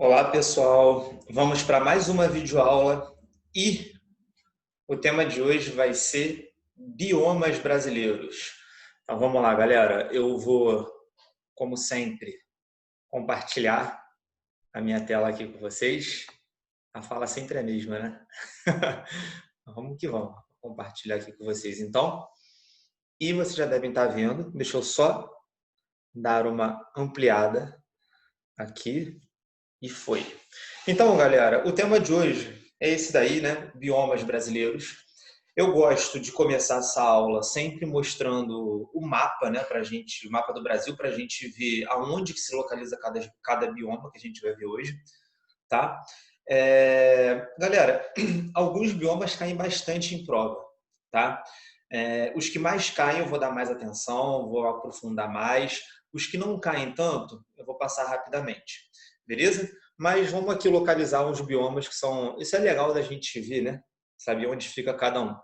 Olá, pessoal. Vamos para mais uma videoaula e o tema de hoje vai ser biomas brasileiros. Então vamos lá, galera. Eu vou, como sempre, compartilhar a minha tela aqui com vocês. A fala sempre é a mesma, né? Vamos que vamos. Vou compartilhar aqui com vocês, então. E vocês já devem estar vendo. Deixa eu só dar uma ampliada aqui. E foi. Então, galera, o tema de hoje é esse daí, né? Biomas brasileiros. Eu gosto de começar essa aula sempre mostrando o mapa, né, pra gente, o mapa do Brasil, para a gente ver aonde que se localiza cada bioma que a gente vai ver hoje, tá? Galera, alguns biomas caem bastante em prova, tá? Os que mais caem eu vou dar mais atenção, vou aprofundar mais. Os que não caem tanto, eu vou passar rapidamente, beleza? Mas vamos aqui localizar uns biomas que são... Isso é legal da gente ver, né? Saber onde fica cada um.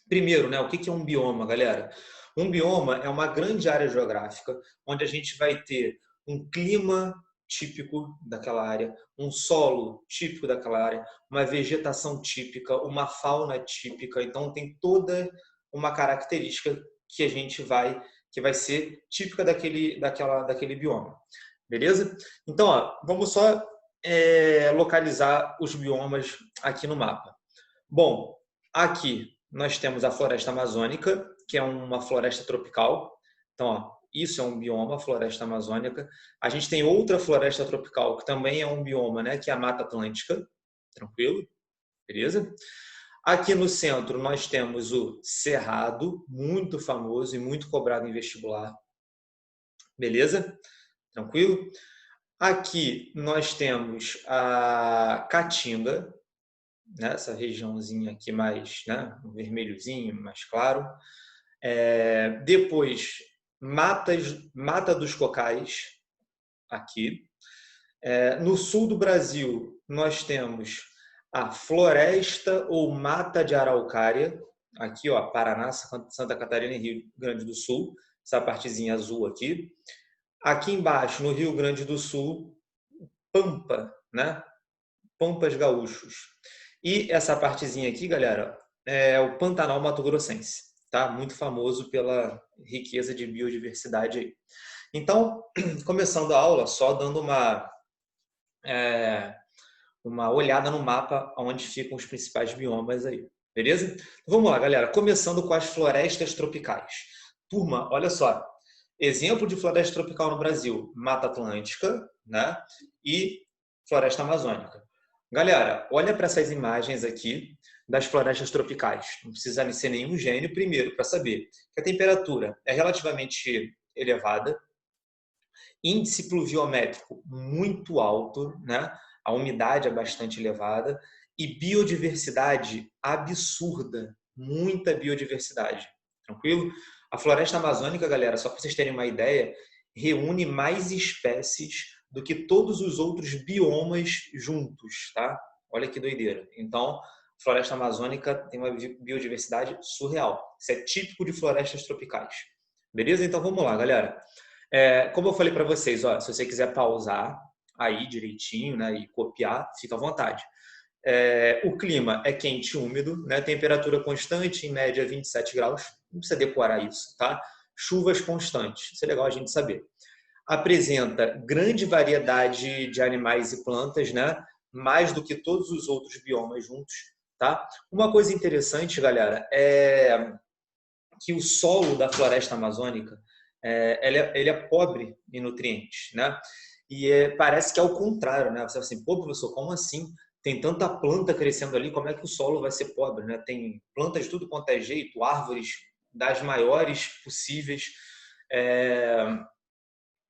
Primeiro, né, o que é um bioma, galera? Um bioma é uma grande área geográfica onde a gente vai ter um clima típico daquela área, um solo típico daquela área, uma vegetação típica, uma fauna típica. Então tem toda uma característica que a gente que vai ser típica daquele bioma. Beleza? Então, ó, vamos só localizar os biomas aqui no mapa. Bom, aqui nós temos a floresta amazônica, que é uma floresta tropical. Então, ó, isso é um bioma, floresta amazônica. A gente tem outra floresta tropical, que também é um bioma, né, que é a Mata Atlântica. Tranquilo? Beleza? Aqui no centro nós temos o Cerrado, muito famoso e muito cobrado em vestibular. Beleza? Tranquilo? Aqui nós temos a Caatinga, né, essa regiãozinha aqui mais, né, um vermelhozinho, mais claro. Depois, Mata dos Cocais, aqui. No sul do Brasil, nós temos a Floresta ou Mata de Araucária, aqui, ó, Paraná, Santa Catarina e Rio Grande do Sul, essa partezinha azul aqui. Aqui embaixo, no Rio Grande do Sul, Pampa, né? Pampas Gaúchos. E essa partezinha aqui, galera, é o Pantanal Mato Grossense, tá? Muito famoso pela riqueza de biodiversidade aí. Então, começando a aula, só dando uma olhada no mapa onde ficam os principais biomas aí, beleza? Então, vamos lá, galera, começando com as florestas tropicais. Turma, olha só, exemplo de floresta tropical no Brasil, Mata Atlântica, né? E Floresta Amazônica. Galera, olha para essas imagens aqui das florestas tropicais. Não precisa ser nenhum gênio, primeiro, para saber que a temperatura é relativamente elevada, índice pluviométrico muito alto, né? A umidade é bastante elevada e biodiversidade absurda, muita biodiversidade. Tranquilo? A floresta amazônica, galera, só para vocês terem uma ideia, reúne mais espécies do que todos os outros biomas juntos, tá? Olha que doideira. Então, a floresta amazônica tem uma biodiversidade surreal. Isso é típico de florestas tropicais. Beleza? Então, vamos lá, galera. Como eu falei para vocês, ó, se você quiser pausar aí direitinho, né, e copiar, fica à vontade. O clima é quente e úmido, né, temperatura constante, em média 27 graus. Não precisa decorar isso, tá? Chuvas constantes, isso é legal a gente saber. Apresenta grande variedade de animais e plantas, né? Mais do que todos os outros biomas juntos, tá? Uma coisa interessante, galera, é que o solo da floresta amazônica ele é pobre em nutrientes, né? E parece que é o contrário, né? Você fala assim, pô, professor, como assim? Tem tanta planta crescendo ali, como é que o solo vai ser pobre, né? Tem plantas de tudo quanto é jeito, árvores das maiores possíveis. É,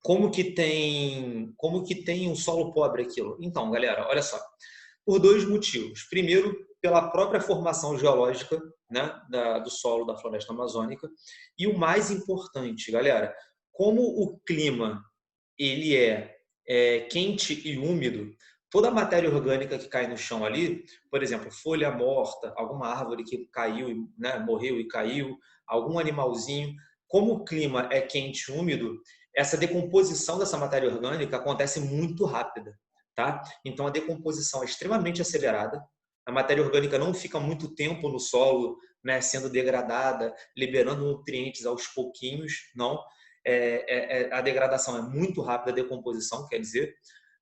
como que tem um solo pobre aquilo? Então, galera, olha só. Por dois motivos. Primeiro, pela própria formação geológica, né, do solo da floresta amazônica. E o mais importante, galera, como o clima ele é quente e úmido, toda a matéria orgânica que cai no chão ali, por exemplo, folha morta, alguma árvore que caiu, né, morreu e caiu, algum animalzinho, como o clima é quente e úmido, essa decomposição dessa matéria orgânica acontece muito rápida, tá? Então a decomposição é extremamente acelerada, a matéria orgânica não fica muito tempo no solo, né, sendo degradada, liberando nutrientes aos pouquinhos, não. A degradação é muito rápida, a decomposição, quer dizer,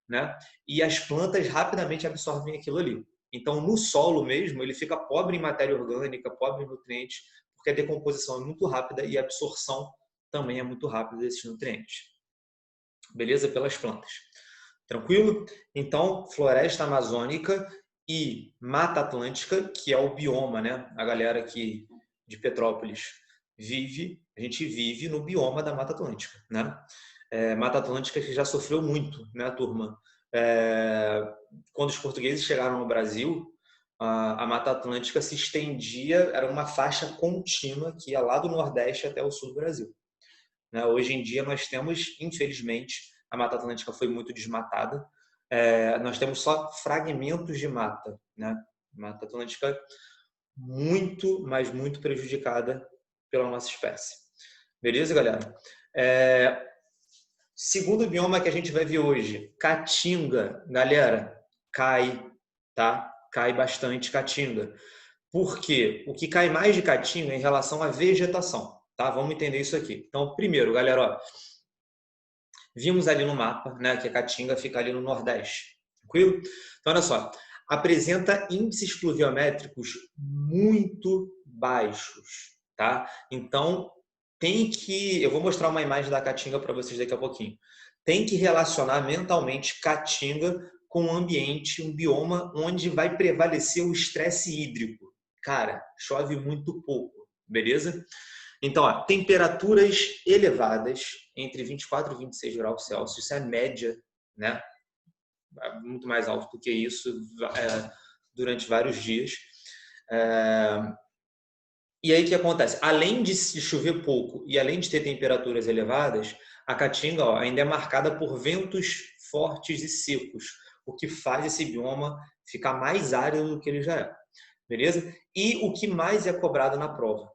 né? E as plantas rapidamente absorvem aquilo ali. Então, no solo mesmo, ele fica pobre em matéria orgânica, pobre em nutrientes, porque a decomposição é muito rápida e a absorção também é muito rápida desses nutrientes. Beleza? Pelas plantas. Tranquilo? Então, floresta amazônica e Mata Atlântica, que é o bioma, né? A galera aqui de Petrópolis a gente vive no bioma da Mata Atlântica, né? Mata Atlântica que já sofreu muito, né, turma? Quando os portugueses chegaram no Brasil, a Mata Atlântica se estendia, era uma faixa contínua que ia lá do Nordeste até o sul do Brasil. Né? Hoje em dia nós temos, infelizmente, a Mata Atlântica foi muito desmatada, nós temos só fragmentos de mata, né? Mata Atlântica muito, mas muito prejudicada pela nossa espécie. Beleza, galera? Segundo bioma que a gente vai ver hoje, Caatinga. Galera, cai, tá? Cai bastante Caatinga. Por quê? O que cai mais de Caatinga é em relação à vegetação, tá? Vamos entender isso aqui. Então, primeiro, galera, ó, vimos ali no mapa, né, que a Caatinga fica ali no Nordeste. Tranquilo? Então, olha só. Apresenta índices pluviométricos muito baixos, tá? Então, eu vou mostrar uma imagem da Caatinga para vocês daqui a pouquinho. Tem que relacionar mentalmente Caatinga com um ambiente, um bioma onde vai prevalecer o estresse hídrico. Cara, chove muito pouco, beleza? Então, ó, temperaturas elevadas, entre 24 e 26 graus Celsius, isso é média, né? Muito mais alto do que isso durante vários dias. E aí o que acontece? Além de chover pouco e além de ter temperaturas elevadas, a Caatinga, ó, ainda é marcada por ventos fortes e secos, o que faz esse bioma ficar mais árido do que ele já é. Beleza? E o que mais é cobrado na prova?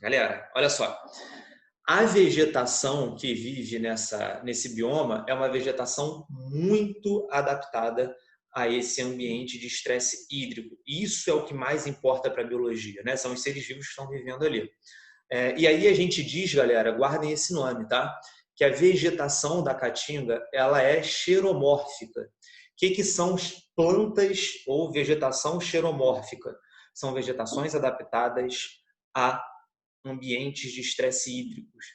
Galera, olha só. A vegetação que vive nesse bioma é uma vegetação muito adaptada a esse ambiente de estresse hídrico. Isso é o que mais importa para a biologia, né? São os seres vivos que estão vivendo ali. E aí a gente diz, galera, guardem esse nome, tá? Que a vegetação da Caatinga, ela é xeromórfica. O que são plantas ou vegetação xeromórfica? São vegetações adaptadas a ambientes de estresse hídricos,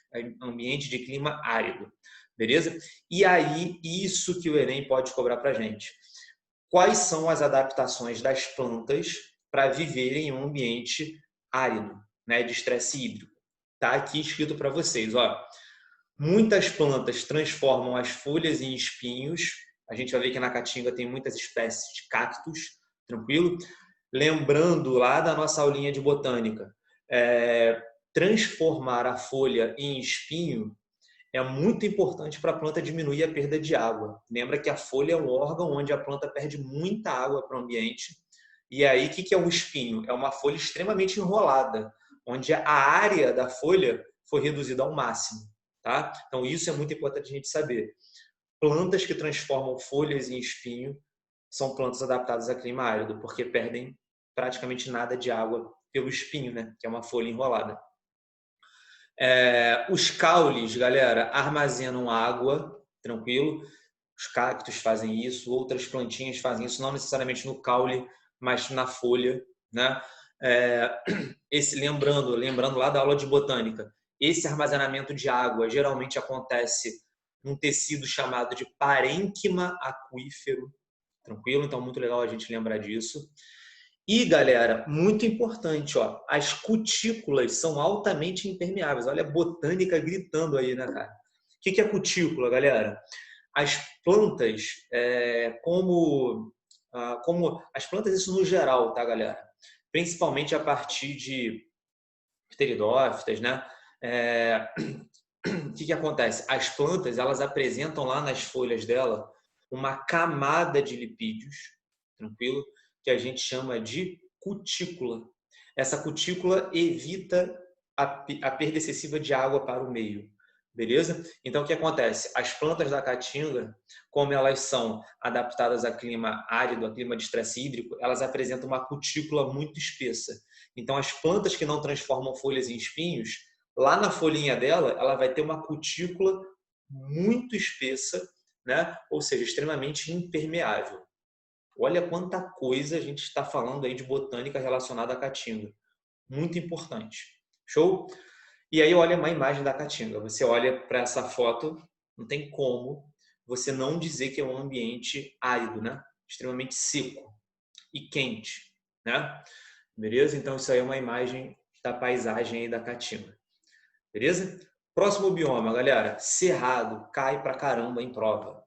ambiente de clima árido, beleza? E aí, isso que o Enem pode cobrar para a gente. Quais são as adaptações das plantas para viverem em um ambiente árido, né, de estresse hídrico? Tá aqui escrito para vocês, ó. Muitas plantas transformam as folhas em espinhos. A gente vai ver que na Caatinga tem muitas espécies de cactos, tranquilo? Lembrando lá da nossa aulinha de botânica, transformar a folha em espinho é muito importante para a planta diminuir a perda de água. Lembra que a folha é um órgão onde a planta perde muita água para o ambiente. E aí, o que é um espinho? É uma folha extremamente enrolada, onde a área da folha foi reduzida ao máximo. Tá? Então, isso é muito importante a gente saber. Plantas que transformam folhas em espinho são plantas adaptadas a clima árido, porque perdem praticamente nada de água pelo espinho, né? Que é uma folha enrolada. Os caules, galera, armazenam água, tranquilo. Os cactos fazem isso, outras plantinhas fazem isso, não necessariamente no caule, mas na folha, né? Lembrando lá da aula de botânica, esse armazenamento de água geralmente acontece num tecido chamado de parênquima aquífero, tranquilo? Então, muito legal a gente lembrar disso. E, galera, muito importante, ó, as cutículas são altamente impermeáveis. Olha a botânica gritando aí, né, cara? O que é cutícula, galera? As plantas, como as plantas, isso no geral, tá, galera? Principalmente a partir de pteridófitas, né? O que acontece? As plantas, elas apresentam lá nas folhas dela uma camada de lipídios, tranquilo? Que a gente chama de cutícula. Essa cutícula evita a perda excessiva de água para o meio. Beleza? Então, o que acontece? As plantas da caatinga, como elas são adaptadas a clima árido, a clima de estresse hídrico, elas apresentam uma cutícula muito espessa. Então, as plantas que não transformam folhas em espinhos, lá na folhinha dela, ela vai ter uma cutícula muito espessa, né? Ou seja, extremamente impermeável. Olha quanta coisa a gente está falando aí de botânica relacionada à caatinga. Muito importante. Show? E aí olha uma imagem da caatinga. Você olha para essa foto, não tem como você não dizer que é um ambiente árido, né? Extremamente seco e quente, né? Beleza? Então isso aí é uma imagem da paisagem aí da caatinga. Beleza? Próximo bioma, galera. Cerrado. Cai pra caramba em prova.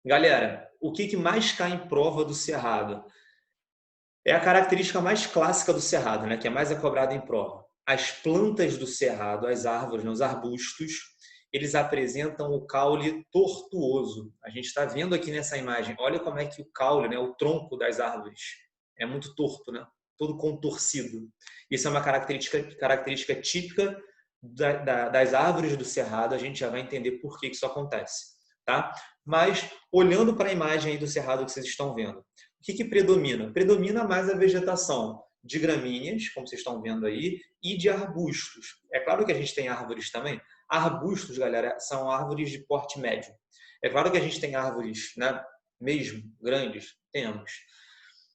Galera, o que mais cai em prova do cerrado? É a característica mais clássica do cerrado, né? Que é mais cobrada em prova. As plantas do cerrado, as árvores, né? Os arbustos, eles apresentam o caule tortuoso. A gente está vendo aqui nessa imagem. Olha como é que o caule, né? O tronco das árvores, é muito torto, né? Todo contorcido. Isso é uma característica típica das árvores do cerrado. A gente já vai entender por que isso acontece, tá? Mas olhando para a imagem aí do cerrado que vocês estão vendo, o que predomina? Predomina mais a vegetação de gramíneas, como vocês estão vendo aí, e de arbustos. É claro que a gente tem árvores também. Arbustos, galera, são árvores de porte médio. É claro que a gente tem árvores, né, mesmo grandes, temos.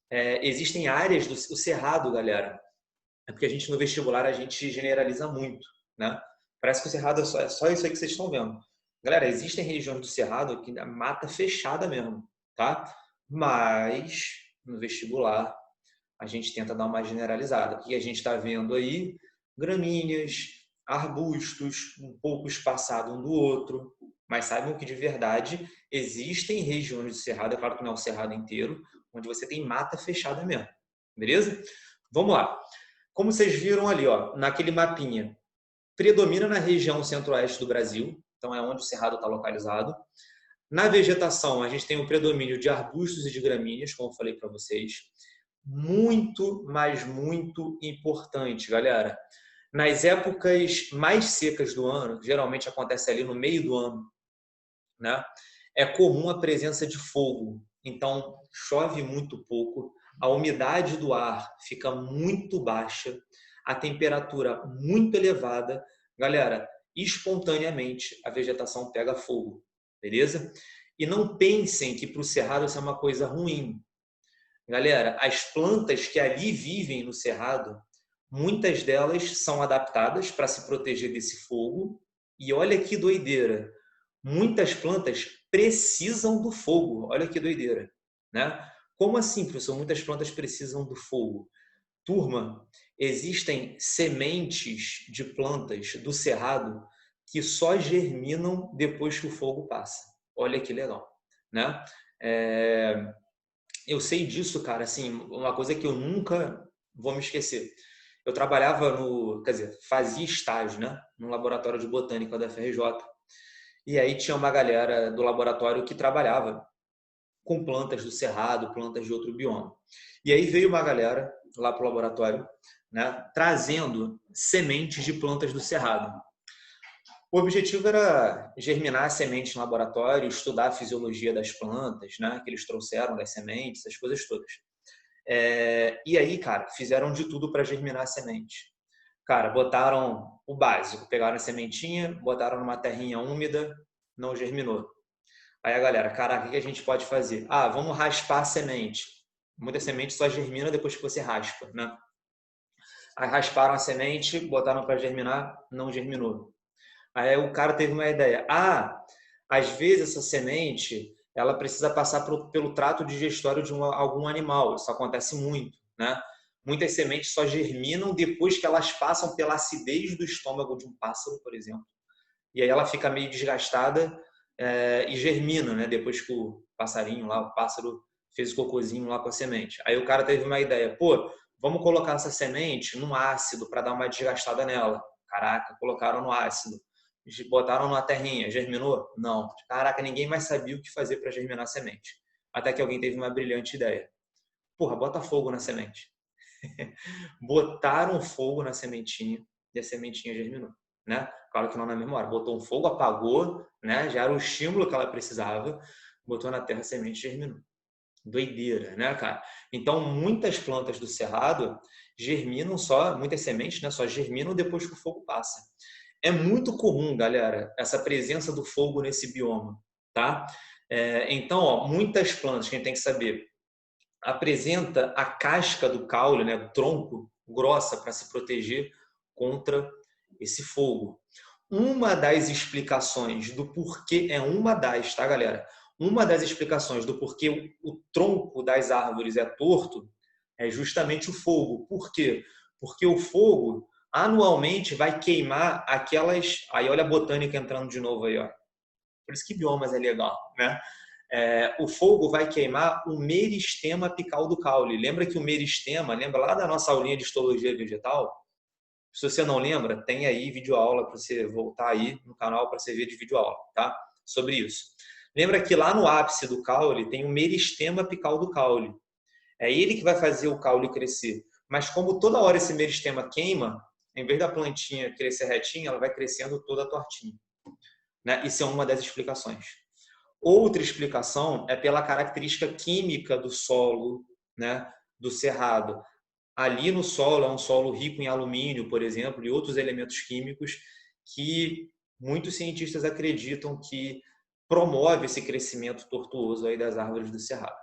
Existem áreas do cerrado, galera. É porque a gente no vestibular a gente generaliza muito, né? Parece que o cerrado é só isso aí que vocês estão vendo. Galera, existem regiões do cerrado que é mata fechada mesmo, tá? Mas no vestibular a gente tenta dar uma generalizada. E a gente está vendo aí gramíneas, arbustos, um pouco espaçado um do outro, mas saibam que de verdade existem regiões do cerrado, é claro que não é o cerrado inteiro, onde você tem mata fechada mesmo. Beleza? Vamos lá. Como vocês viram ali, ó, naquele mapinha, predomina na região centro-oeste do Brasil, então é onde o cerrado está localizado. Na vegetação, a gente tem o predomínio de arbustos e de gramíneas, como eu falei para vocês. Muito, mas muito importante, galera. Nas épocas mais secas do ano, geralmente acontece ali no meio do ano, né? É comum a presença de fogo. Então, chove muito pouco, a umidade do ar fica muito baixa, a temperatura muito elevada. Galera, espontaneamente a vegetação pega fogo, beleza? E não pensem que para o cerrado isso é uma coisa ruim. Galera, as plantas que ali vivem no cerrado, muitas delas são adaptadas para se proteger desse fogo. E olha que doideira, muitas plantas precisam do fogo. Olha que doideira, né? Como assim, professor? Muitas plantas precisam do fogo. Turma, existem sementes de plantas do cerrado que só germinam depois que o fogo passa. Olha que legal, né? Eu sei disso, cara, assim, uma coisa que eu nunca vou me esquecer. Eu trabalhava quer dizer, fazia estágio, né, no laboratório de botânica da FRJ. E aí tinha uma galera do laboratório que trabalhava com plantas do cerrado, plantas de outro bioma. E aí veio uma galera lá para o laboratório, né, trazendo sementes de plantas do cerrado. O objetivo era germinar a semente no laboratório, estudar a fisiologia das plantas, né, que eles trouxeram das sementes, essas coisas todas. E aí, cara, fizeram de tudo para germinar a semente. Cara, botaram o básico, pegaram a sementinha, botaram numa terrinha úmida, não germinou. Aí a galera, caraca, o que a gente pode fazer? Ah, vamos raspar a semente. Muita semente só germina depois que você raspa, né? Aí rasparam a semente, botaram para germinar, não germinou. Aí o cara teve uma ideia. Ah, às vezes essa semente ela precisa passar pelo trato digestório de algum animal. Isso acontece muito, né? Muitas sementes só germinam depois que elas passam pela acidez do estômago de um pássaro, por exemplo. E aí ela fica meio desgastada e germina, né? Depois que o passarinho lá, o pássaro fez o cocôzinho lá com a semente. Aí o cara teve uma ideia. Pô, vamos colocar essa semente num ácido para dar uma desgastada nela. Caraca, colocaram no ácido. Botaram numa terrinha, germinou? Não. Caraca, ninguém mais sabia o que fazer para germinar a semente. Até que alguém teve uma brilhante ideia. Porra, bota fogo na semente. Botaram fogo na sementinha e a sementinha germinou, né? Claro que não na mesma hora. Botou um fogo, apagou, né? Já era o estímulo que ela precisava, botou na terra, a semente germinou. Doideira, né, cara? Então, muitas plantas do cerrado germinam só, muitas sementes, né, só germinam depois que o fogo passa. É muito comum, galera, essa presença do fogo nesse bioma, tá? Então, ó, muitas plantas, quem tem que saber, apresenta a casca do caule, né, do tronco, grossa para se proteger contra esse fogo. Uma das explicações do porquê, uma das, tá, galera? Uma das explicações do porquê o tronco das árvores é torto é justamente o fogo. Por quê? Porque o fogo anualmente vai queimar aquelas. Aí olha a botânica entrando de novo aí, ó. Por isso que biomas é legal, né? O fogo vai queimar o meristema apical do caule. Lembra que o meristema, lembra lá da nossa aulinha de histologia vegetal? Se você não lembra, tem aí videoaula para você voltar aí no canal para você ver de videoaula, tá? Sobre isso. Lembra que lá no ápice do caule tem o meristema apical do caule. É ele que vai fazer o caule crescer. Mas como toda hora esse meristema queima, em vez da plantinha crescer retinha, ela vai crescendo toda tortinha, né? Isso é uma das explicações. Outra explicação é pela característica química do solo, né, do cerrado. Ali no solo, é um solo rico em alumínio, por exemplo, e outros elementos químicos que muitos cientistas acreditam que promove esse crescimento tortuoso aí das árvores do cerrado.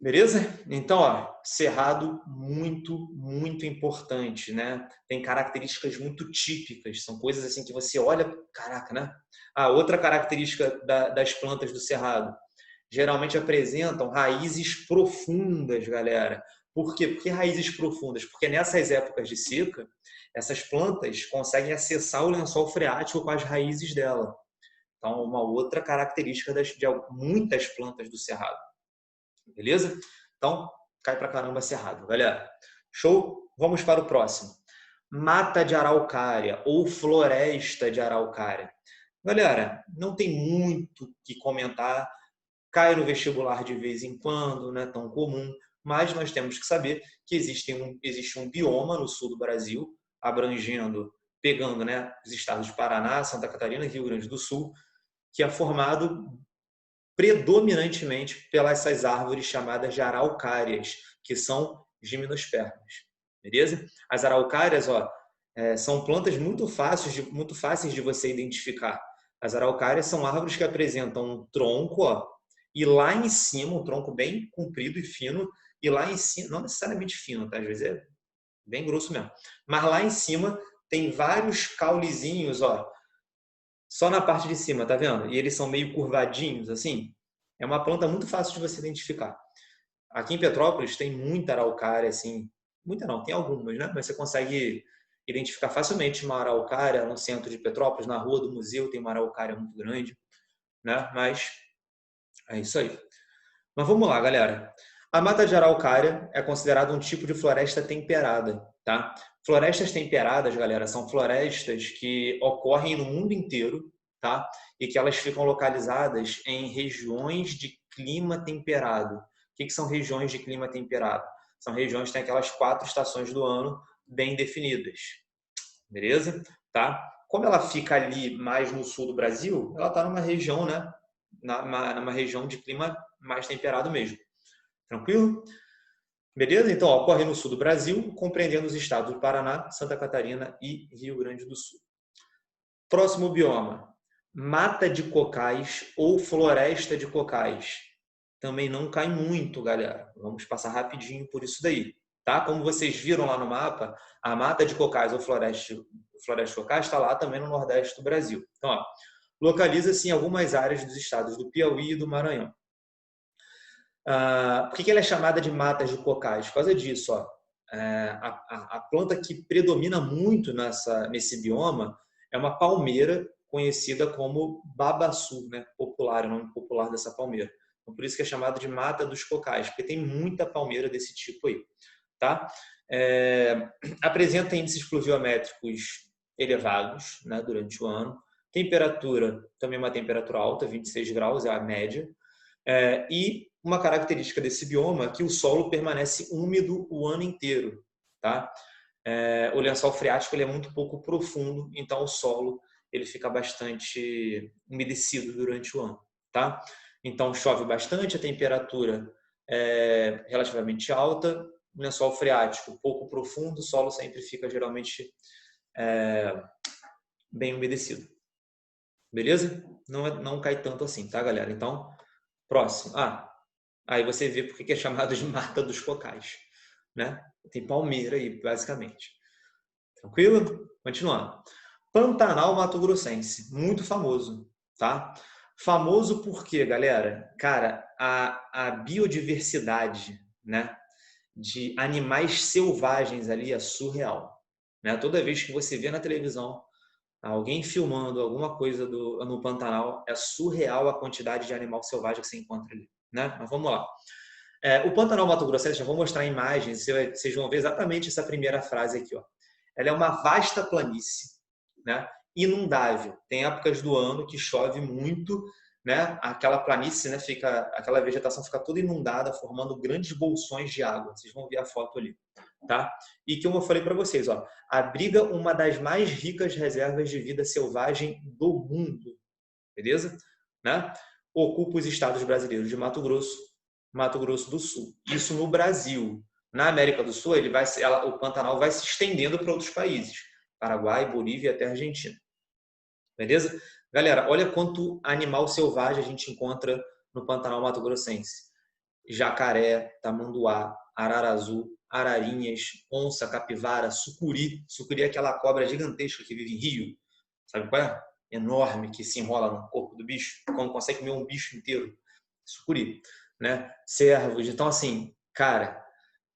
Beleza? Então, ó, cerrado muito importante, né? Tem características muito típicas, são coisas assim que você olha, caraca, né? Outra característica das plantas do cerrado, geralmente apresentam raízes profundas, galera. Por quê? Por que raízes profundas? Porque nessas épocas de seca, essas plantas conseguem acessar o lençol freático com as raízes dela. Então, uma outra característica de muitas plantas do cerrado. Beleza? Então, cai pra caramba cerrado, galera. Show? Vamos para o próximo. Mata de araucária ou floresta de araucária. Galera, não tem muito o que comentar. Cai no vestibular de vez em quando, não é tão comum, mas nós temos que saber que existe um bioma no sul do Brasil, abrangendo, pegando, né, os estados de Paraná, Santa Catarina e Rio Grande do Sul, que é formado predominantemente pelas essas árvores chamadas de araucárias, que são gimnospermas. Beleza? As araucárias, ó, são plantas muito fáceis de você identificar. As araucárias são árvores que apresentam um tronco, ó, e lá em cima, um tronco bem comprido e fino, e lá em cima, não necessariamente fino, tá? Às vezes é bem grosso mesmo, mas lá em cima tem vários caulezinhos, ó, só na parte de cima, tá vendo? E eles são meio curvadinhos, assim. É uma planta muito fácil de você identificar. Aqui em Petrópolis tem muita araucária, assim. Muita não, tem algumas, né? Mas você consegue identificar facilmente uma araucária no centro de Petrópolis, na rua do museu tem uma araucária muito grande, né? Mas é isso aí. Mas vamos lá, galera. A mata de araucária é considerada um tipo de floresta temperada, tá? Florestas temperadas, galera, são florestas que ocorrem no mundo inteiro, tá? E que elas ficam localizadas em regiões de clima temperado. O que são regiões de clima temperado? São regiões que têm aquelas 4 estações do ano bem definidas, beleza? Tá? Como ela fica ali mais no sul do Brasil, ela está numa região, né? Numa região de clima mais temperado mesmo. Tranquilo? Beleza? Então, ó, ocorre no sul do Brasil, compreendendo os estados do Paraná, Santa Catarina e Rio Grande do Sul. Próximo bioma, mata de cocais ou floresta de cocais. Também não cai muito, galera. Vamos passar rapidinho por isso daí. Tá? Como vocês viram lá no mapa, a mata de cocais ou floresta de cocais está lá também no nordeste do Brasil. Então, ó, localiza-se em algumas áreas dos estados do Piauí e do Maranhão. Por que ela é chamada de matas de cocais? Por causa disso, ó. A planta que predomina muito nesse bioma é uma palmeira conhecida como babaçu, né? Popular, o nome popular dessa palmeira. Então, por isso que é chamada de mata dos cocais, porque tem muita palmeira desse tipo aí. Tá? Apresenta índices pluviométricos elevados, né, durante o ano. Temperatura, também uma temperatura alta, 26 graus é a média. E uma característica desse bioma é que o solo permanece úmido o ano inteiro. Tá? O lençol freático ele é muito pouco profundo, então o solo ele fica bastante umedecido durante o ano, tá? Então chove bastante, a temperatura é relativamente alta, o lençol freático pouco profundo, o solo sempre fica geralmente bem umedecido. Beleza? Não cai tanto assim, tá, galera? Então, próximo. Aí você vê porque que é chamado de Mata dos Cocais, né? Tem palmeira aí, basicamente. Tranquilo? Continuando. Pantanal Mato Grossense, muito famoso, tá? Famoso porque, galera, cara, a biodiversidade, né, de animais selvagens ali é surreal, né? Toda vez que você vê na televisão alguém filmando alguma coisa no Pantanal, é surreal a quantidade de animal selvagem que você encontra ali, né? Mas vamos lá. O Pantanal Mato Grossense, já vou mostrar imagens, vocês vão ver exatamente essa primeira frase aqui, ó. Ela é uma vasta planície, né? Inundável. Tem épocas do ano que chove muito, né? Aquela planície, né? Aquela vegetação fica toda inundada, formando grandes bolsões de água. Vocês vão ver a foto ali, tá? E como eu falei para vocês, ó, abriga uma das mais ricas reservas de vida selvagem do mundo, beleza? Né? Ocupa os estados brasileiros de Mato Grosso do Sul. Isso no Brasil. Na América do Sul, o Pantanal vai se estendendo para outros países. Paraguai, Bolívia e até Argentina. Beleza? Galera, olha quanto animal selvagem a gente encontra no Pantanal Mato Grossense. Jacaré, tamanduá, ararazu, ararinhas, onça, capivara, sucuri. Sucuri é aquela cobra gigantesca que vive em rio. Sabe qual é? Enorme, que se enrola no corpo do bicho, quando consegue comer um bicho inteiro. Sucuri, né? Cervos. Então, assim, cara,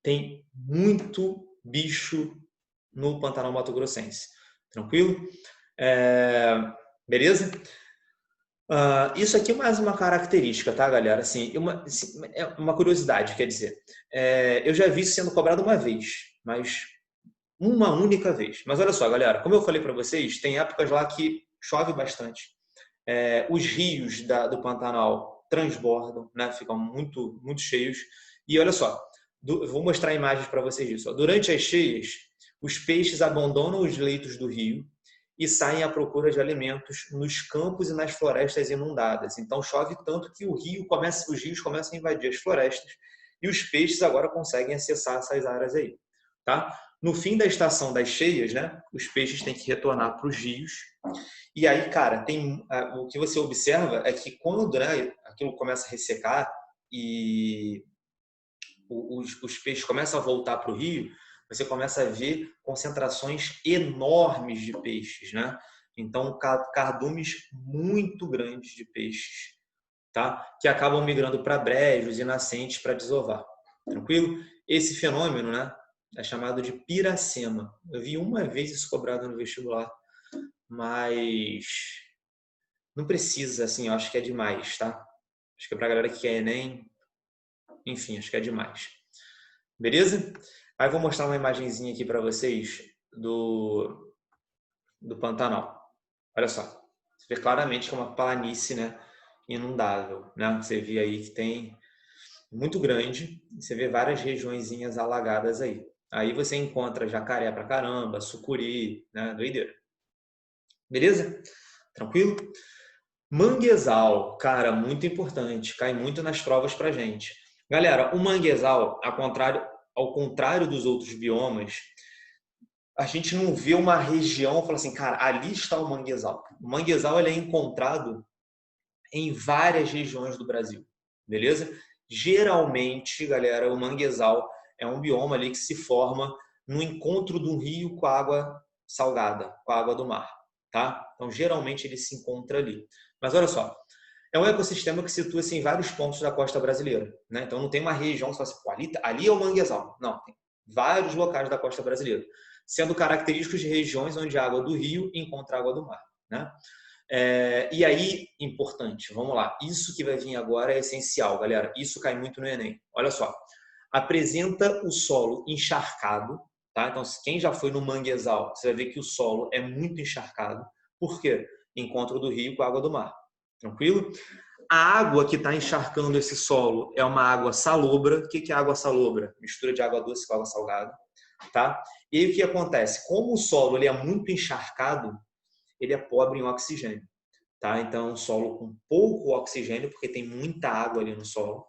tem muito bicho no Pantanal Mato Grossense. Tranquilo? Beleza? Isso aqui é mais uma característica, tá, galera? Assim, é uma curiosidade, quer dizer. Eu já vi isso sendo cobrado uma vez, mas uma única vez. Mas olha só, galera, como eu falei para vocês, tem épocas lá que chove bastante. Os rios do Pantanal transbordam, né? Ficam muito, muito cheios. E olha só, vou mostrar imagens para vocês disso. Durante as cheias, os peixes abandonam os leitos do rio e saem à procura de alimentos nos campos e nas florestas inundadas. Então chove tanto que os rios começam a invadir as florestas e os peixes agora conseguem acessar essas áreas aí, tá? No fim da estação das cheias, né, os peixes têm que retornar para os rios. E aí, cara, o que você observa é que quando, né, aquilo começa a ressecar e os peixes começam a voltar para o rio, você começa a ver concentrações enormes de peixes, né? Então, cardumes muito grandes de peixes, tá? Que acabam migrando para brejos e nascentes para desovar. Tranquilo? Esse fenômeno, né, é chamado de piracema. Eu vi uma vez isso cobrado no vestibular, mas não precisa, assim, eu acho que é demais, tá? Acho que é pra galera que quer Enem, enfim, acho que é demais. Beleza? Aí vou mostrar uma imagenzinha aqui para vocês do Pantanal. Olha só. Você vê claramente que é uma planície, né, inundável, né? Você vê aí que tem muito grande, você vê várias regiõezinhas alagadas aí. Aí você encontra jacaré pra caramba, sucuri, né, doideira. Beleza? Tranquilo? Manguezal, cara, muito importante, cai muito nas provas pra gente. Galera, o manguezal, ao contrário dos outros biomas, a gente não vê uma região e fala assim, cara, ali está o manguezal. O manguezal ele é encontrado em várias regiões do Brasil, beleza? Geralmente, galera, o manguezal é um bioma ali que se forma no encontro do rio com a água salgada, com a água do mar, tá? Então, geralmente ele se encontra ali. Mas olha só, é um ecossistema que situa-se em vários pontos da costa brasileira, né? Então não tem uma região que você fala assim, pô, ali é o manguezal. Não, tem vários locais da costa brasileira, sendo característicos de regiões onde a água do rio encontra a água do mar, né? E aí, importante, vamos lá. Isso que vai vir agora é essencial, galera. Isso cai muito no Enem. Olha só. Apresenta o solo encharcado, tá? Então, quem já foi no manguezal, você vai ver que o solo é muito encharcado. Por quê? Encontro do rio com a água do mar. Tranquilo? A água que está encharcando esse solo é uma água salobra. O que é água salobra? Mistura de água doce com água salgada. tá? E aí o que acontece? Como o solo ele é muito encharcado, ele é pobre em oxigênio, tá? Então é um solo com pouco oxigênio, porque tem muita água ali no solo,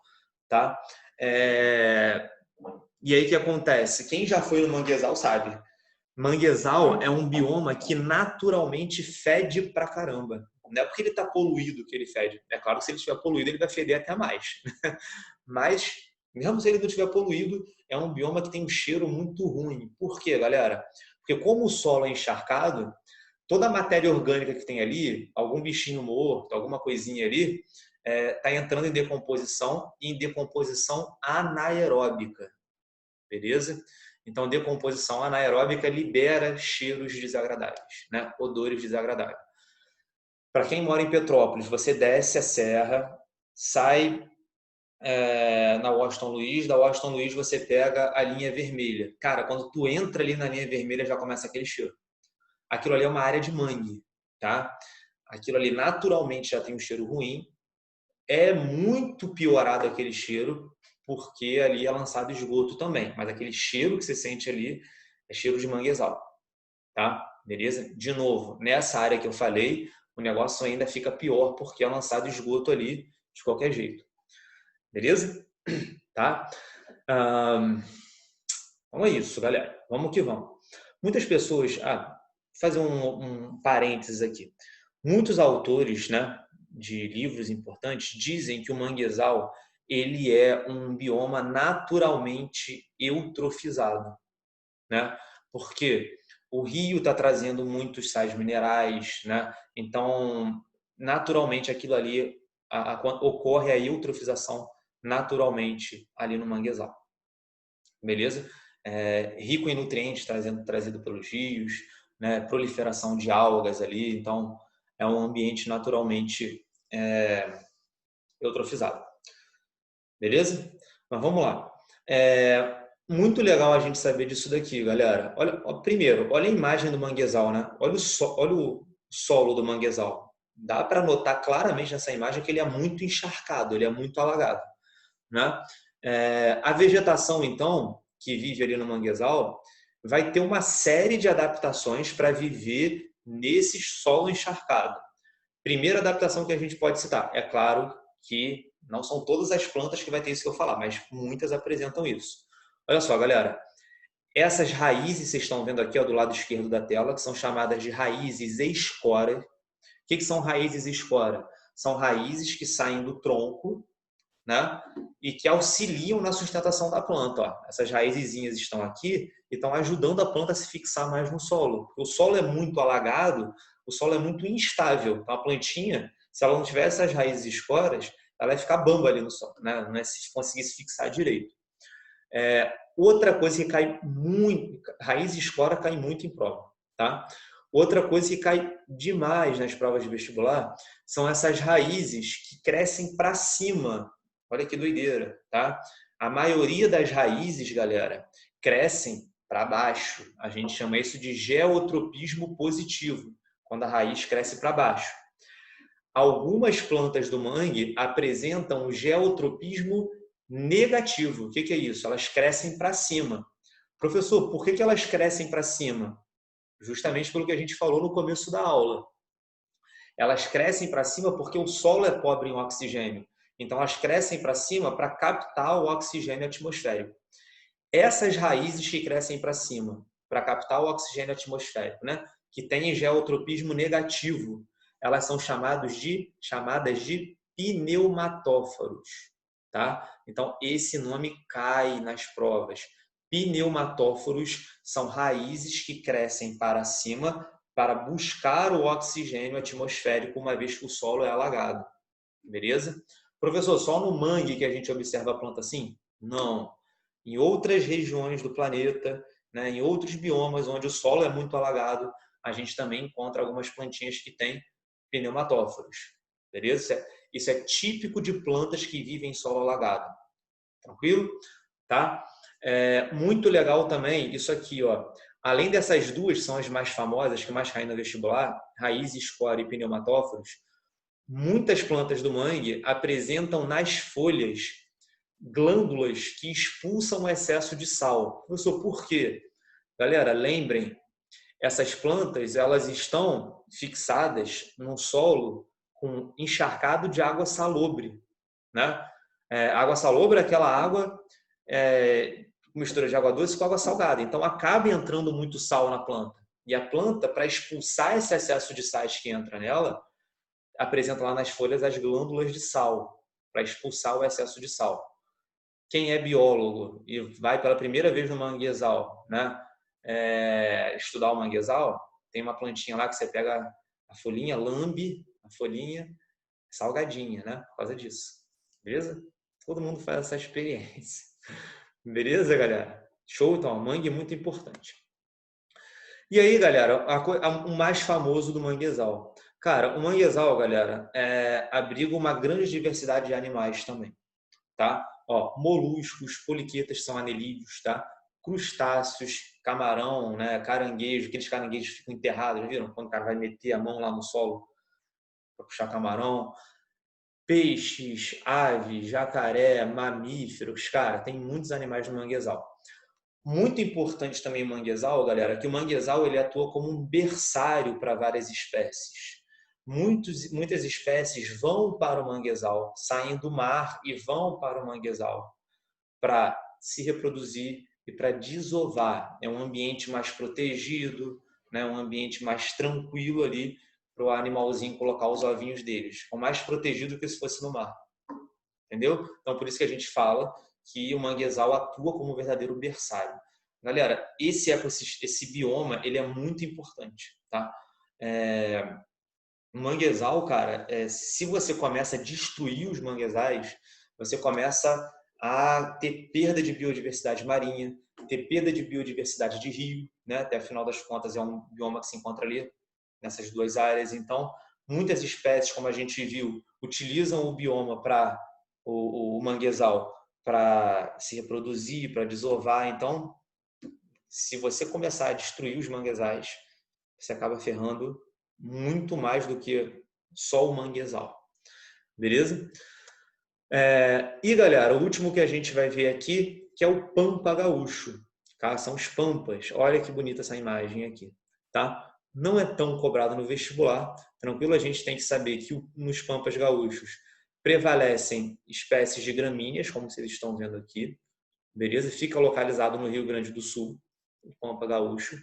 tá? E aí o que acontece? Quem já foi no manguezal sabe. Manguezal é um bioma que naturalmente fede pra caramba. Não é porque ele está poluído que ele fede. É claro que se ele estiver poluído, ele vai feder até mais. Mas, mesmo se ele não estiver poluído, é um bioma que tem um cheiro muito ruim. Por quê, galera? Porque como o solo é encharcado, toda a matéria orgânica que tem ali, algum bichinho morto, alguma coisinha ali, está entrando em decomposição e em decomposição anaeróbica. Beleza? Então, decomposição anaeróbica libera cheiros desagradáveis, né? Odores desagradáveis. Para quem mora em Petrópolis, você desce a serra, sai na Washington Luiz, da Washington Luiz você pega a linha vermelha. Cara, quando tu entra ali na linha vermelha já começa aquele cheiro. Aquilo ali é uma área de mangue, tá? Aquilo ali naturalmente já tem um cheiro ruim. É muito piorado aquele cheiro porque ali é lançado esgoto também, mas aquele cheiro que você sente ali é cheiro de manguezal, tá? Beleza? De novo, nessa área que eu falei, o negócio ainda fica pior porque é lançado esgoto ali de qualquer jeito. Beleza? Tá? Então é isso, galera. Vamos que vamos. Muitas pessoas... fazer um parênteses aqui. Muitos autores, né, de livros importantes dizem que o manguezal ele é um bioma naturalmente eutrofizado, né? Porque o rio está trazendo muitos sais minerais, né? Então, naturalmente, aquilo ali ocorre a eutrofização naturalmente ali no manguezal. Beleza? Rico em nutrientes trazido pelos rios, né? Proliferação de algas ali, então é um ambiente naturalmente eutrofizado. Beleza? Mas vamos lá. Muito legal a gente saber disso daqui, galera. Primeiro, olha a imagem do manguezal, né? Olha o solo do manguezal. Dá para notar claramente nessa imagem que ele é muito encharcado, ele é muito alagado, né? A vegetação, então, que vive ali no manguezal, vai ter uma série de adaptações para viver nesse solo encharcado. Primeira adaptação que a gente pode citar, é claro que não são todas as plantas que vai ter isso que eu falar, mas muitas apresentam isso. Olha só, galera, essas raízes vocês estão vendo aqui ó, do lado esquerdo da tela, que são chamadas de raízes escora. O que são raízes escora? São raízes que saem do tronco, né? E que auxiliam na sustentação da planta. Ó. Essas raizinhas estão aqui e estão ajudando a planta a se fixar mais no solo. Porque o solo é muito alagado, o solo é muito instável. Então a plantinha, se ela não tiver essas raízes escoras, ela vai ficar bamba ali no solo, né? Não é se conseguir se fixar direito. Outra coisa que cai muito, raiz escora cai muito em prova, tá? Outra coisa que cai demais nas provas de vestibular são essas raízes que crescem para cima. Olha que doideira, tá? A maioria das raízes, galera, crescem para baixo. A gente chama isso de geotropismo positivo, quando a raiz cresce para baixo. Algumas plantas do mangue apresentam geotropismo negativo. O que é isso? Elas crescem para cima. Professor, por que elas crescem para cima? Justamente pelo que a gente falou no começo da aula. Elas crescem para cima porque o solo é pobre em oxigênio. Então, elas crescem para cima para captar o oxigênio atmosférico. Essas raízes que crescem para cima, para captar o oxigênio atmosférico, né? Que têm geotropismo negativo, elas são chamadas de pneumatóforos. Tá? Então, esse nome cai nas provas. Pneumatóforos são raízes que crescem para cima para buscar o oxigênio atmosférico uma vez que o solo é alagado. Beleza? Professor, só no mangue que a gente observa a planta assim? Não. Em outras regiões do planeta, né, em outros biomas onde o solo é muito alagado, a gente também encontra algumas plantinhas que têm pneumatóforos. Beleza? Isso é típico de plantas que vivem em solo alagado. Tranquilo? Tá? Muito legal também isso aqui, ó. Além dessas duas, são as mais famosas, que mais caem no vestibular, raiz, escora e pneumatóforos, muitas plantas do mangue apresentam nas folhas glândulas que expulsam o excesso de sal. Professor, por quê? Galera, lembrem, essas plantas elas estão fixadas num solo com encharcado de água salobre, né? Água salobre é aquela água mistura de água doce com água salgada. Então acaba entrando muito sal na planta. E a planta, para expulsar esse excesso de sais que entra nela, apresenta lá nas folhas as glândulas de sal, para expulsar o excesso de sal. Quem é biólogo e vai pela primeira vez no manguezal, né, estudar o manguezal, tem uma plantinha lá que você pega a folhinha, lambe a folhinha, salgadinha, né, por causa disso. Beleza? Todo mundo faz essa experiência. Beleza, galera? Show? Então, mangue é muito importante. E aí, galera, o mais famoso do manguezal. Cara, o manguezal, galera, abriga uma grande diversidade de animais também, tá? Ó, moluscos, poliquetas são anelídeos, tá? Crustáceos, camarão, né? Caranguejo, aqueles caranguejos que ficam enterrados, já viram? Quando o cara vai meter a mão lá no solo para puxar camarão. Peixes, aves, jacaré, mamíferos, cara, tem muitos animais no manguezal. Muito importante também o manguezal, galera, que o manguezal ele atua como um berçário para várias espécies. Muitas espécies vão para o manguezal, saem do mar e vão para o manguezal para se reproduzir e para desovar. É um ambiente mais protegido, né? Um ambiente mais tranquilo ali para o animalzinho colocar os ovinhos deles. É mais protegido que se fosse no mar. Entendeu? Então, por isso que a gente fala que o manguezal atua como um verdadeiro berçário. Galera, esse bioma ele é muito importante, tá? O manguezal, cara, se você começa a destruir os manguezais, você começa a ter perda de biodiversidade marinha, ter perda de biodiversidade de rio, né? Até afinal das contas é um bioma que se encontra ali nessas duas áreas. Então, muitas espécies, como a gente viu, utilizam o bioma para o manguezal para se reproduzir, para desovar. Então, se você começar a destruir os manguezais, você acaba ferrando muito mais do que só o manguezal. Beleza? E, galera, o último que a gente vai ver aqui, que é o pampa gaúcho. Tá? São os pampas. Olha que bonita essa imagem aqui. Tá? Não é tão cobrado no vestibular. Tranquilo, a gente tem que saber que nos pampas gaúchos prevalecem espécies de gramíneas, como vocês estão vendo aqui. Beleza? Fica localizado no Rio Grande do Sul, o pampa gaúcho.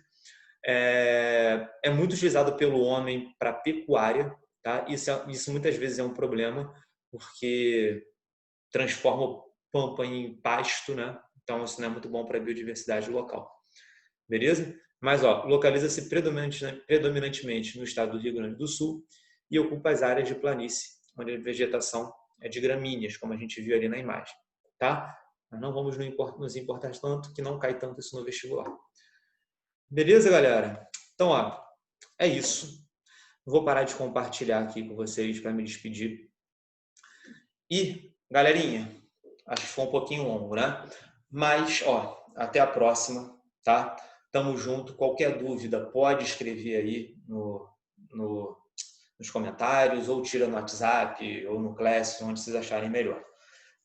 É muito utilizado pelo homem para pecuária. Tá? Isso muitas vezes é um problema, porque transforma o pampa em pasto, né? Então isso não é muito bom para a biodiversidade local. Beleza? Mas localiza-se predominantemente no estado do Rio Grande do Sul e ocupa as áreas de planície, onde a vegetação é de gramíneas, como a gente viu ali na imagem. Tá? Mas não vamos nos importar tanto, que não cai tanto isso no vestibular. Beleza, galera? Então, é isso. Vou parar de compartilhar aqui com vocês para me despedir. E, galerinha, acho que foi um pouquinho longo, né? Mas, até a próxima, tá? Tamo junto. Qualquer dúvida, pode escrever aí nos comentários, ou tira no WhatsApp, ou no Classroom, onde vocês acharem melhor.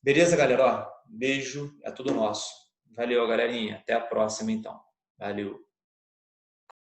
Beleza, galera? Beijo, é tudo nosso. Valeu, galerinha. Até a próxima, então. Valeu.